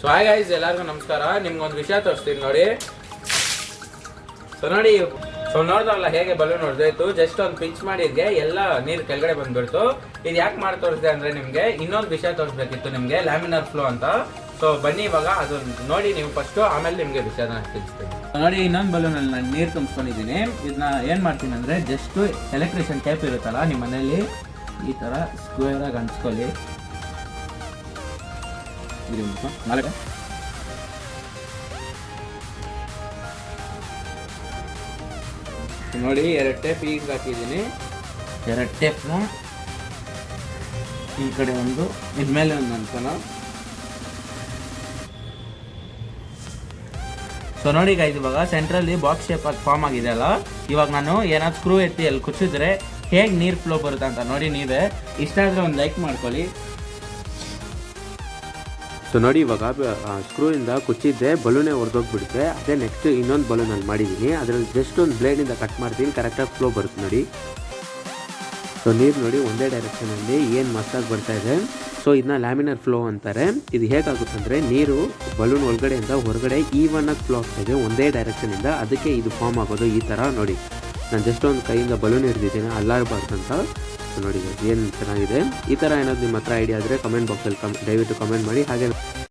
So hi guys, ಎಲ್ಲರಿಗೂ ನಮಸ್ಕಾರ. ನಿಮ್ಗೊಂದು ವಿಷಯ ತೋರಿಸ್ತೀನಿ ನೋಡಿ. ಸೊ ನೋಡಿದ್ರಲ್ಲ ಹೇಗೆ ಬಲೂನ್ ಹೊಡೆದಾಯ್ತು. ಜಸ್ಟ್ ಒಂದು ಪಿಂಚ್ ಮಾಡಿದ್ಗೆ ಎಲ್ಲ ನೀರು ಕೆಳಗಡೆ ಬಂದ್ಬಿಡ್ತು. ಇದು ಯಾಕೆ ಮಾಡಿ ತೋರಿಸಿದೆ ಅಂದ್ರೆ ನಿಮ್ಗೆ ಇನ್ನೊಂದು ವಿಷಯ ತೋರಿಸ್ಬೇಕಿತ್ತು, ನಿಮ್ಗೆ ಲ್ಯಾಮಿನರ್ ಫ್ಲೋ ಅಂತ. ಸೊ ಬನ್ನಿ ಇವಾಗ ಅದು ನೋಡಿ ನೀವು ಫಸ್ಟ್, ಆಮೇಲೆ ನಿಮ್ಗೆ ವಿಷಯನ ತಿಳಿಸ್ತೀನಿ. ನೋಡಿ, ಇನ್ನೊಂದು ಬಲೂನ್ ಅಲ್ಲಿ ನಾನು ನೀರು ತುಂಬಿಸ್ಕೊಂಡಿದ್ದೀನಿ. ಇದನ್ನ ಏನ್ ಮಾಡ್ತೀನಿ ಅಂದ್ರೆ ಜಸ್ಟ್ ಎಲೆಕ್ಟ್ರಿಷಿಯನ್ ಟೇಪ್ ಇರುತ್ತಲ್ಲ ನಿಮ್ಮ ಮನೆಯಲ್ಲಿ, ಈ ತರ ಸ್ಕ್ವೇರ್ ಆಗಿ ಹಂಚ್ಕೊಳ್ಳಿ. ನೋಡಿ, 2 ಟೇಪ್ ಈಗ ಹಾಕಿದ್ದೀನಿ. 2 ಟೇಪ್ನ ಈ ಕಡೆ ಒಂದು, ಇದ್ಮೇಲೆ ಒಂದು ಅನ್ಕೋಣ. ಸೊ ನೋಡಿ ಗೈಸ್, ಇವಾಗ ಸೆಂಟ್ರಲ್ಲಿ ಬಾಕ್ಸ್ ಶೇಪ್ ಆಗಿ ಫಾರ್ಮ್ ಆಗಿದೆ ಅಲ್ಲ. ಇವಾಗ ನಾನು ಏನಾದ್ರು ಸ್ಕ್ರೂ ಎತ್ತಿ ಅಲ್ಲಿ ಕುಚ್ಚಿದ್ರೆ ಹೇಗೆ ನೀರು ಫ್ಲೋ ಬರುತ್ತೆ ಅಂತ ನೋಡಿ ನೀವೇ. ಇಷ್ಟ ಆದರೆ ಒಂದು ಲೈಕ್ ಮಾಡ್ಕೊಳ್ಳಿ. ಸೊ ನೋಡಿ, ಇವಾಗ ಸ್ಕ್ರೂ ಇಂದ ಕುಚ್ಚಿದ್ದೆ ಬಲೂನೇ ಹೊರದೋಗ್ಬಿಡುತ್ತೆ. ಅದೇ ನೆಕ್ಸ್ಟ್ ಇನ್ನೊಂದು ಬಲೂನ್ ಅಲ್ಲಿ ಮಾಡಿದ್ದೀನಿ, ಅದರಲ್ಲಿ ಜಸ್ಟ್ ಒಂದು ಬ್ಲೇಡಿಂದ ಕಟ್ ಮಾಡ್ತೀನಿ, ಕರೆಕ್ಟಾಗಿ ಫ್ಲೋ ಬರುತ್ತೆ ನೋಡಿ. ಸೊ ನೀರು ನೋಡಿ ಒಂದೇ ಡೈರೆಕ್ಷನಲ್ಲಿ ಏನು ಮಸ್ತಾಗಿ ಬರ್ತಾ ಇದೆ. ಸೊ ಇದನ್ನ ಲ್ಯಾಮಿನರ್ ಫ್ಲೋ ಅಂತಾರೆ. ಇದು ಹೇಗಾಗುತ್ತೆ ಅಂದರೆ, ನೀರು ಬಲೂನ್ ಒಳಗಡೆಯಿಂದ ಹೊರಗಡೆ ಈವನ್ ಆಗಿ ಫ್ಲೋ ಆಗ್ತಾ ಇದೆ ಒಂದೇ ಡೈರೆಕ್ಷನಿಂದ. ಅದಕ್ಕೆ ಇದು ಫಾರ್ಮ್ ಆಗೋದು ಈ ಥರ ನೋಡಿ. ನಾನು ಜಸ್ಟ್ ಒಂದು ಕೈಯಿಂದ ಬಲೂನ್ ಹಿಡಿದಿದ್ದೀನಿ ಅಲ್ಲಾಡಬಾರ್ದಂತ. ಸೊ ನೋಡಿ ಏನು ಚೆನ್ನಾಗಿದೆ. ಈ ಥರ ಏನಾದರೂ ನಿಮ್ಮ ಹತ್ರ ಐಡಿಯಾ ಆದರೆ ಕಮೆಂಟ್ ಬಾಕ್ಸಲ್ಲಿ ದಯವಿಟ್ಟು ಕಮೆಂಟ್ ಮಾಡಿ. ಹಾಗೆ